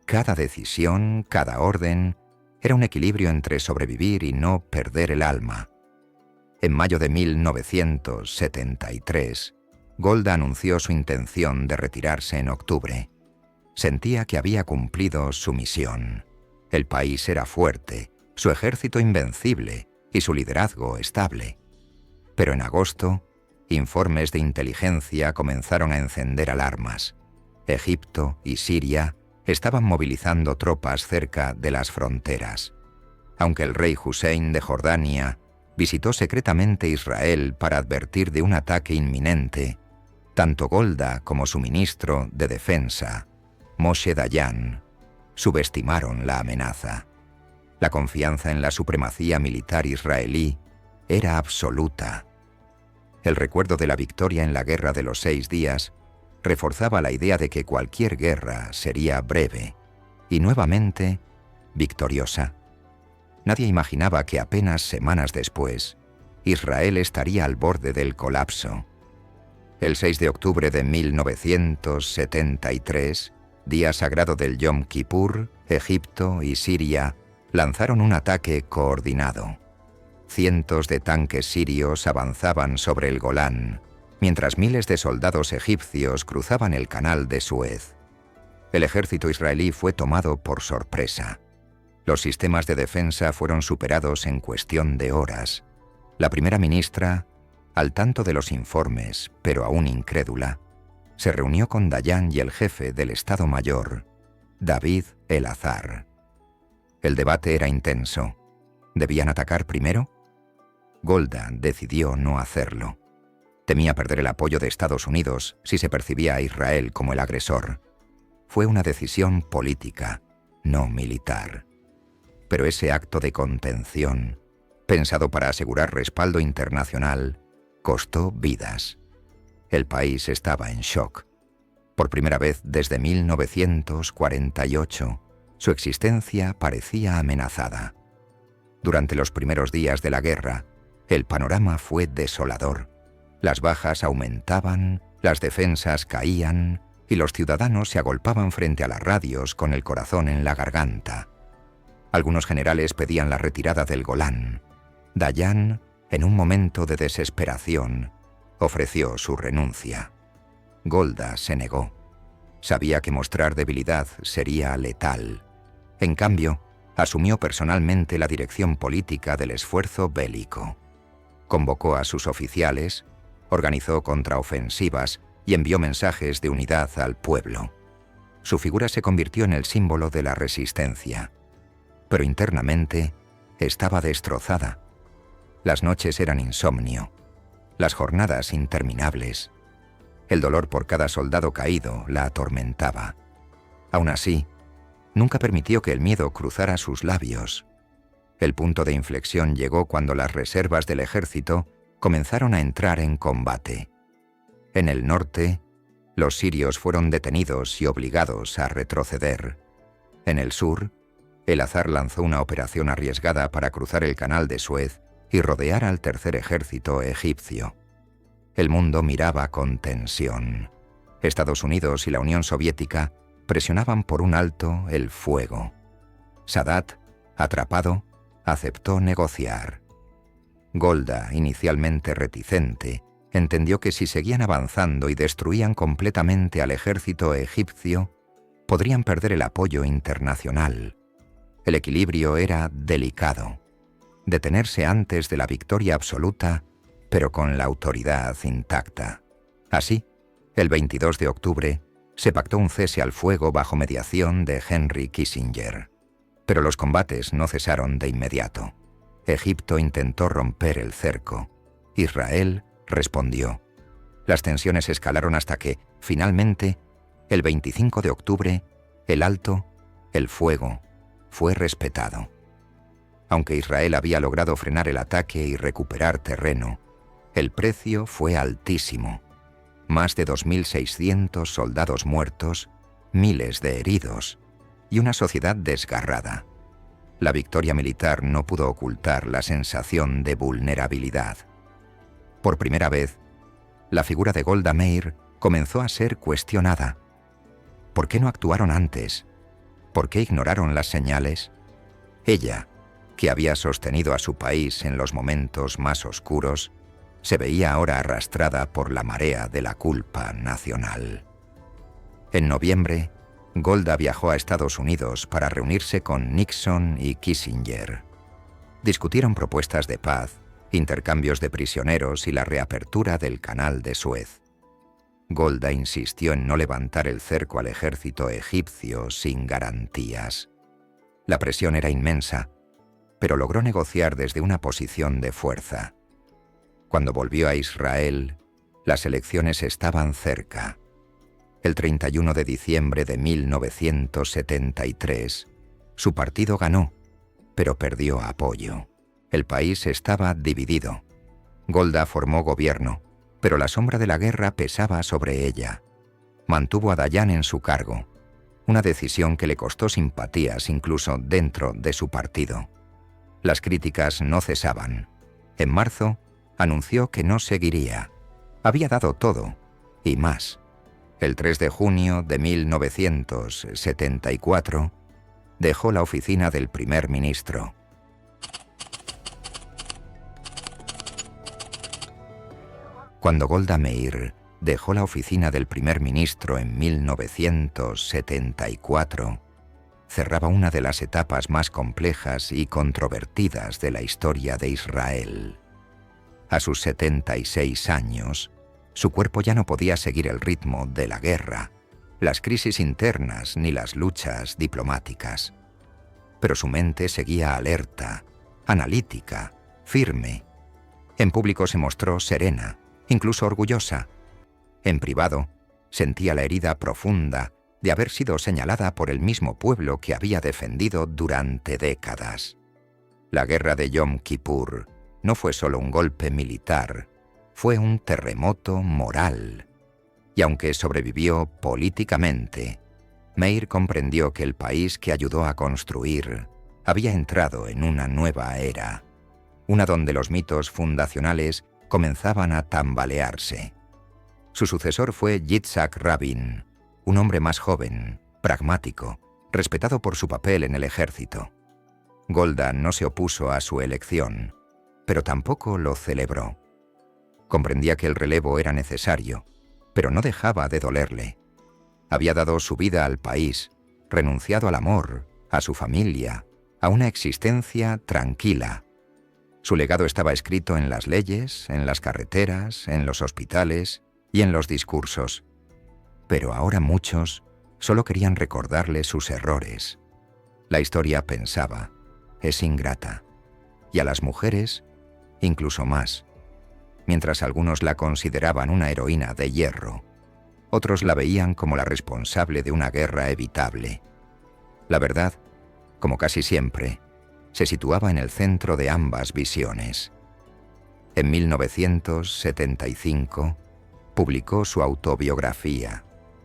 Speaker 1: Cada decisión, cada orden, era un equilibrio entre sobrevivir y no perder el alma. En mayo de 1973, Golda anunció su intención de retirarse en octubre. Sentía que había cumplido su misión. El país era fuerte, su ejército invencible y su liderazgo estable. Pero en agosto, informes de inteligencia comenzaron a encender alarmas. Egipto y Siria estaban movilizando tropas cerca de las fronteras. Aunque el rey Hussein de Jordania visitó secretamente Israel para advertir de un ataque inminente, tanto Golda como su ministro de Defensa, Moshe Dayan, subestimaron la amenaza. La confianza en la supremacía militar israelí era absoluta. El recuerdo de la victoria en la Guerra de los 6 días reforzaba la idea de que cualquier guerra sería breve y nuevamente victoriosa. Nadie imaginaba que apenas semanas después, Israel estaría al borde del colapso. El 6 de octubre de 1973, día sagrado del Yom Kippur, Egipto y Siria lanzaron un ataque coordinado. Cientos de tanques sirios avanzaban sobre el Golán, mientras miles de soldados egipcios cruzaban el canal de Suez. El ejército israelí fue tomado por sorpresa. Los sistemas de defensa fueron superados en cuestión de horas. La primera ministra, al tanto de los informes, pero aún incrédula, se reunió con Dayan y el jefe del Estado Mayor, David el-Azhar. El debate era intenso. ¿Debían atacar primero? Golda decidió no hacerlo. Temía perder el apoyo de Estados Unidos si se percibía a Israel como el agresor. Fue una decisión política, no militar. Pero ese acto de contención, pensado para asegurar respaldo internacional, costó vidas. El país estaba en shock. Por primera vez desde 1948, su existencia parecía amenazada. Durante los primeros días de la guerra, el panorama fue desolador. Las bajas aumentaban, las defensas caían y los ciudadanos se agolpaban frente a las radios con el corazón en la garganta. Algunos generales pedían la retirada del Golán. Dayan, en un momento de desesperación, ofreció su renuncia. Golda se negó. Sabía que mostrar debilidad sería letal. En cambio, asumió personalmente la dirección política del esfuerzo bélico. Convocó a sus oficiales, organizó contraofensivas y envió mensajes de unidad al pueblo. Su figura se convirtió en el símbolo de la resistencia. Pero internamente estaba destrozada. Las noches eran insomnio, las jornadas interminables. El dolor por cada soldado caído la atormentaba. Aún así, nunca permitió que el miedo cruzara sus labios. El punto de inflexión llegó cuando las reservas del ejército comenzaron a entrar en combate. En el norte, los sirios fueron detenidos y obligados a retroceder. En el sur, el-Azhar lanzó una operación arriesgada para cruzar el canal de Suez y rodear al tercer ejército egipcio. El mundo miraba con tensión. Estados Unidos y la Unión Soviética presionaban por un alto el fuego. Sadat, atrapado, aceptó negociar. Golda, inicialmente reticente, entendió que si seguían avanzando y destruían completamente al ejército egipcio, podrían perder el apoyo internacional. El equilibrio era delicado. Detenerse antes de la victoria absoluta, pero con la autoridad intacta. Así, el 22 de octubre, se pactó un cese al fuego bajo mediación de Henry Kissinger. Pero los combates no cesaron de inmediato. Egipto intentó romper el cerco. Israel respondió. Las tensiones escalaron hasta que, finalmente, el 25 de octubre, el alto, el fuego, fue respetado. Aunque Israel había logrado frenar el ataque y recuperar terreno, el precio fue altísimo. Más de 2.600 soldados muertos, miles de heridos y una sociedad desgarrada. La victoria militar no pudo ocultar la sensación de vulnerabilidad. Por primera vez, la figura de Golda Meir comenzó a ser cuestionada. ¿Por qué no actuaron antes? ¿Por qué ignoraron las señales? Ella, que había sostenido a su país en los momentos más oscuros, se veía ahora arrastrada por la marea de la culpa nacional. En noviembre, Golda viajó a Estados Unidos para reunirse con Nixon y Kissinger. Discutieron propuestas de paz, intercambios de prisioneros y la reapertura del canal de Suez. Golda insistió en no levantar el cerco al ejército egipcio sin garantías. La presión era inmensa, pero logró negociar desde una posición de fuerza. Cuando volvió a Israel, las elecciones estaban cerca. El 31 de diciembre de 1973, su partido ganó, pero perdió apoyo. El país estaba dividido. Golda formó gobierno, pero la sombra de la guerra pesaba sobre ella. Mantuvo a Dayan en su cargo, una decisión que le costó simpatías incluso dentro de su partido. Las críticas no cesaban. En marzo, anunció que no seguiría. Había dado todo, y más. El 3 de junio de 1974, dejó la oficina del primer ministro. Cuando Golda Meir dejó la oficina del primer ministro en 1974, cerraba una de las etapas más complejas y controvertidas de la historia de Israel. A sus 76 años, su cuerpo ya no podía seguir el ritmo de la guerra, las crisis internas ni las luchas diplomáticas. Pero su mente seguía alerta, analítica, firme. En público se mostró serena, incluso orgullosa. En privado, sentía la herida profunda de haber sido señalada por el mismo pueblo que había defendido durante décadas. La guerra de Yom Kippur no fue solo un golpe militar, fue un terremoto moral. Y aunque sobrevivió políticamente, Meir comprendió que el país que ayudó a construir había entrado en una nueva era, una donde los mitos fundacionales comenzaban a tambalearse. Su sucesor fue Yitzhak Rabin, un hombre más joven, pragmático, respetado por su papel en el ejército. Golda no se opuso a su elección, pero tampoco lo celebró. Comprendía que el relevo era necesario, pero no dejaba de dolerle. Había dado su vida al país, renunciado al amor, a su familia, a una existencia tranquila. Su legado estaba escrito en las leyes, en las carreteras, en los hospitales y en los discursos. Pero ahora muchos solo querían recordarle sus errores. La historia, pensaba, es ingrata. Y a las mujeres, incluso más. Mientras algunos la consideraban una heroína de hierro, otros la veían como la responsable de una guerra evitable. La verdad, como casi siempre, se situaba en el centro de ambas visiones. En 1975, publicó su autobiografía,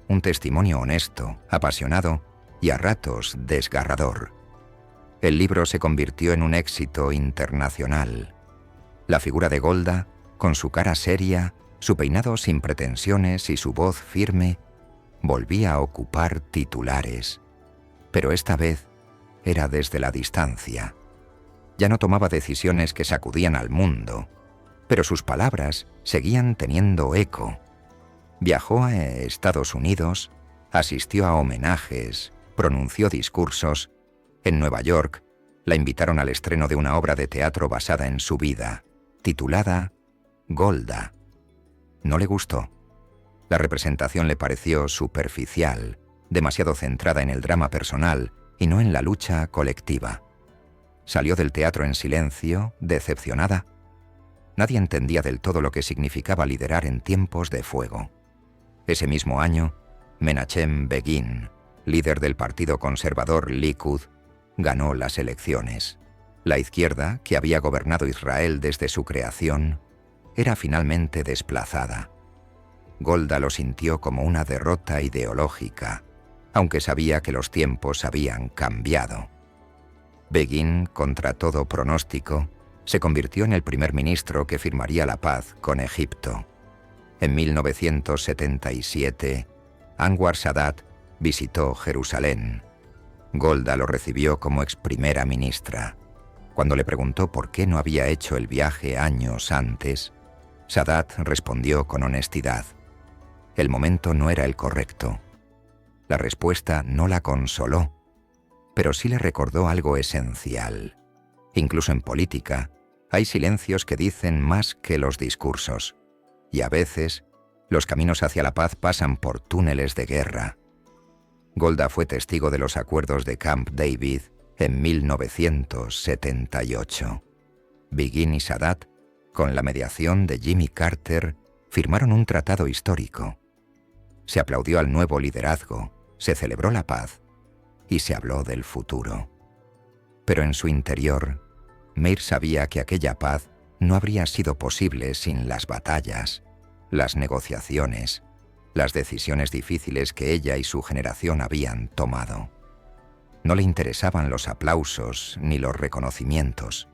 Speaker 1: un testimonio honesto, apasionado y a ratos desgarrador. El libro se convirtió en un éxito internacional. La figura de Golda, con su cara seria, su peinado sin pretensiones y su voz firme, volvía a ocupar titulares. Pero esta vez era desde la distancia. Ya no tomaba decisiones que sacudían al mundo, pero sus palabras seguían teniendo eco. Viajó a Estados Unidos, asistió a homenajes, pronunció discursos. En Nueva York, la invitaron al estreno de una obra de teatro basada en su vida, titulada Golda. No le gustó. La representación le pareció superficial, demasiado centrada en el drama personal y no en la lucha colectiva. Salió del teatro en silencio, decepcionada. Nadie entendía del todo lo que significaba liderar en tiempos de fuego. Ese mismo año, Menachem Begin, líder del partido conservador Likud, ganó las elecciones. La izquierda, que había gobernado Israel desde su creación, era finalmente desplazada. Golda lo sintió como una derrota ideológica, aunque sabía que los tiempos habían cambiado. Begin, contra todo pronóstico, se convirtió en el primer ministro que firmaría la paz con Egipto. En 1977, Anwar Sadat visitó Jerusalén. Golda lo recibió como ex primera ministra. Cuando le preguntó por qué no había hecho el viaje años antes, Sadat respondió con honestidad. El momento no era el correcto. La respuesta no la consoló, pero sí le recordó algo esencial. Incluso en política, hay silencios que dicen más que los discursos. Y a veces, los caminos hacia la paz pasan por túneles de guerra. Golda fue testigo de los acuerdos de Camp David en 1978. Begin y Sadat, con la mediación de Jimmy Carter, firmaron un tratado histórico. Se aplaudió al nuevo liderazgo, se celebró la paz y se habló del futuro. Pero en su interior, Meir sabía que aquella paz no habría sido posible sin las batallas, las negociaciones, las decisiones difíciles que ella y su generación habían tomado. No le interesaban los aplausos ni los reconocimientos.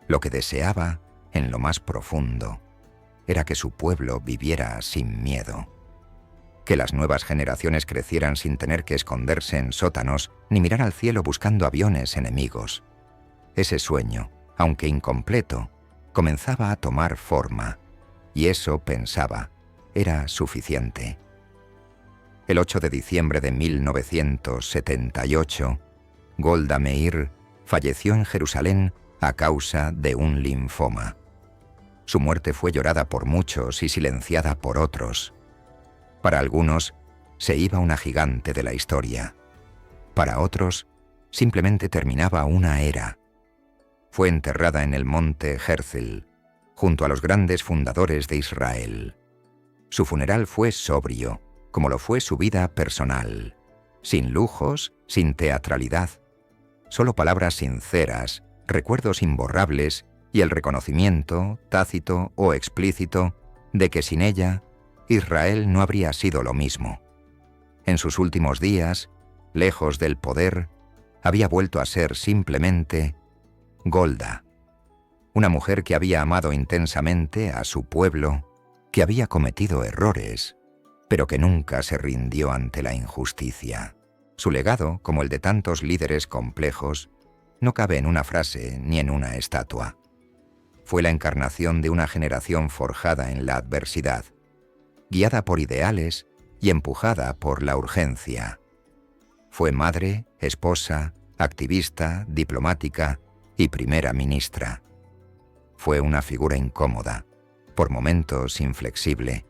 Speaker 1: Lo que deseaba, en lo más profundo, era que su pueblo viviera sin miedo. Que las nuevas generaciones crecieran sin tener que esconderse en sótanos ni mirar al cielo buscando aviones enemigos. Ese sueño, aunque incompleto, comenzaba a tomar forma. y eso, pensaba, era suficiente. El 8 de diciembre de 1978, Golda Meir falleció en Jerusalén a causa de un linfoma. Su muerte fue llorada por muchos y silenciada por otros. Para algunos, se iba una gigante de la historia. Para otros, simplemente terminaba una era. Fue enterrada en el monte Herzl, junto a los grandes fundadores de Israel. Su funeral fue sobrio, como lo fue su vida personal, sin lujos, sin teatralidad, solo palabras sinceras, recuerdos imborrables y el reconocimiento, tácito o explícito, de que sin ella, Israel no habría sido lo mismo. En sus últimos días, lejos del poder, había vuelto a ser simplemente Golda, una mujer que había amado intensamente a su pueblo, que había cometido errores, pero que nunca se rindió ante la injusticia. Su legado, como el de tantos líderes complejos, no cabe en una frase ni en una estatua. Fue la encarnación de una generación forjada en la adversidad, guiada por ideales y empujada por la urgencia. Fue madre, esposa, activista, diplomática y primera ministra. Fue una figura incómoda, por momentos inflexible,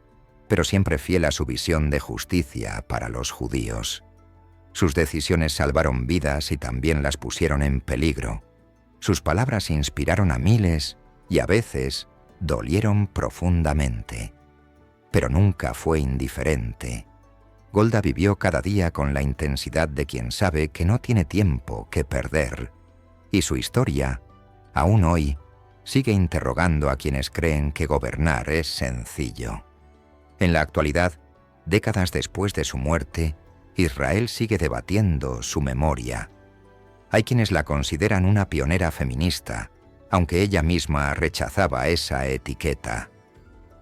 Speaker 1: pero siempre fiel a su visión de justicia para los judíos. Sus decisiones salvaron vidas y también las pusieron en peligro. Sus palabras inspiraron a miles y a veces dolieron profundamente. Pero nunca fue indiferente. Golda vivió cada día con la intensidad de quien sabe que no tiene tiempo que perder. Y su historia, aún hoy, sigue interrogando a quienes creen que gobernar es sencillo. En la actualidad, décadas después de su muerte, Israel sigue debatiendo su memoria. Hay quienes la consideran una pionera feminista, aunque ella misma rechazaba esa etiqueta.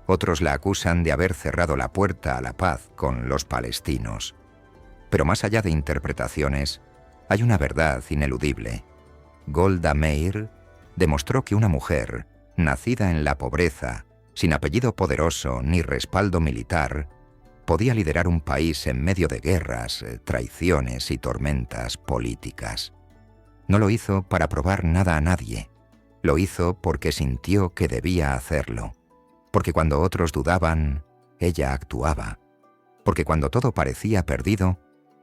Speaker 1: Otros la acusan de haber cerrado la puerta a la paz con los palestinos. Pero más allá de interpretaciones, hay una verdad ineludible. Golda Meir demostró que una mujer, nacida en la pobreza, sin apellido poderoso ni respaldo militar, podía liderar un país en medio de guerras, traiciones y tormentas políticas. No lo hizo para probar nada a nadie. Lo hizo porque sintió que debía hacerlo. Porque cuando otros dudaban, ella actuaba. Porque cuando todo parecía perdido,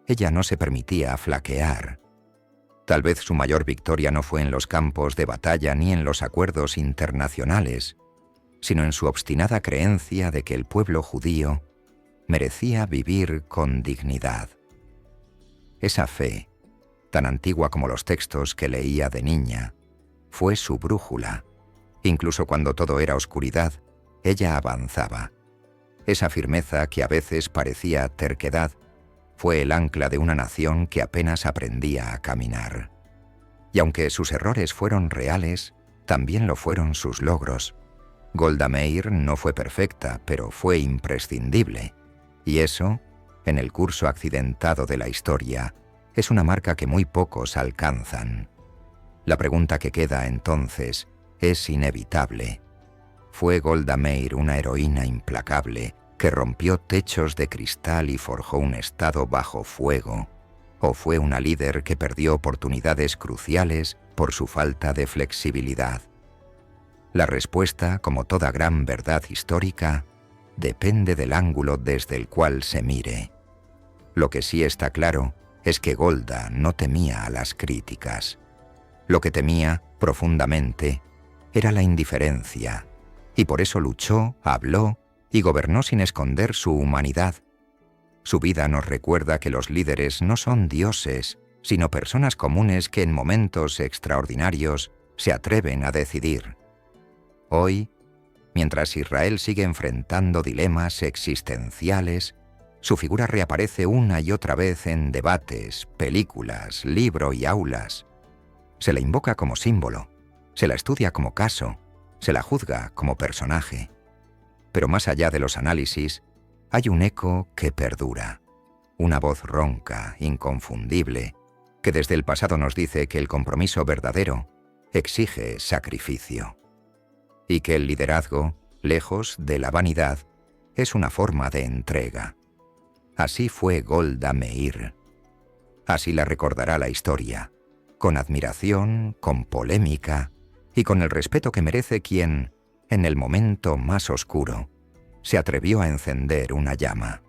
Speaker 1: ella no se permitía flaquear. Tal vez su mayor victoria no fue en los campos de batalla ni en los acuerdos internacionales, sino en su obstinada creencia de que el pueblo judío merecía vivir con dignidad. Esa fe, tan antigua como los textos que leía de niña, fue su brújula. Incluso cuando todo era oscuridad, ella avanzaba. Esa firmeza que a veces parecía terquedad fue el ancla de una nación que apenas aprendía a caminar. Y aunque sus errores fueron reales, también lo fueron sus logros. Golda Meir no fue perfecta, pero fue imprescindible. Y eso, en el curso accidentado de la historia, es una marca que muy pocos alcanzan. La pregunta que queda entonces es inevitable. ¿Fue Golda Meir una heroína implacable que rompió techos de cristal y forjó un Estado bajo fuego? ¿O fue una líder que perdió oportunidades cruciales por su falta de flexibilidad? La respuesta, como toda gran verdad histórica, depende del ángulo desde el cual se mire. Lo que sí está claro es que Golda no temía a las críticas. Lo que temía, profundamente, era la indiferencia, y por eso luchó, habló y gobernó sin esconder su humanidad. Su vida nos recuerda que los líderes no son dioses, sino personas comunes que en momentos extraordinarios se atreven a decidir. Hoy, mientras Israel sigue enfrentando dilemas existenciales, su figura reaparece una y otra vez en debates, películas, libro y aulas. Se la invoca como símbolo, se la estudia como caso, se la juzga como personaje. Pero más allá de los análisis, hay un eco que perdura, una voz ronca, inconfundible, que desde el pasado nos dice que el compromiso verdadero exige sacrificio, y que el liderazgo lejos de la vanidad, es una forma de entrega. Así fue Golda Meir. Así la recordará la historia, con admiración, con polémica y con el respeto que merece quien, en el momento más oscuro, se atrevió a encender una llama.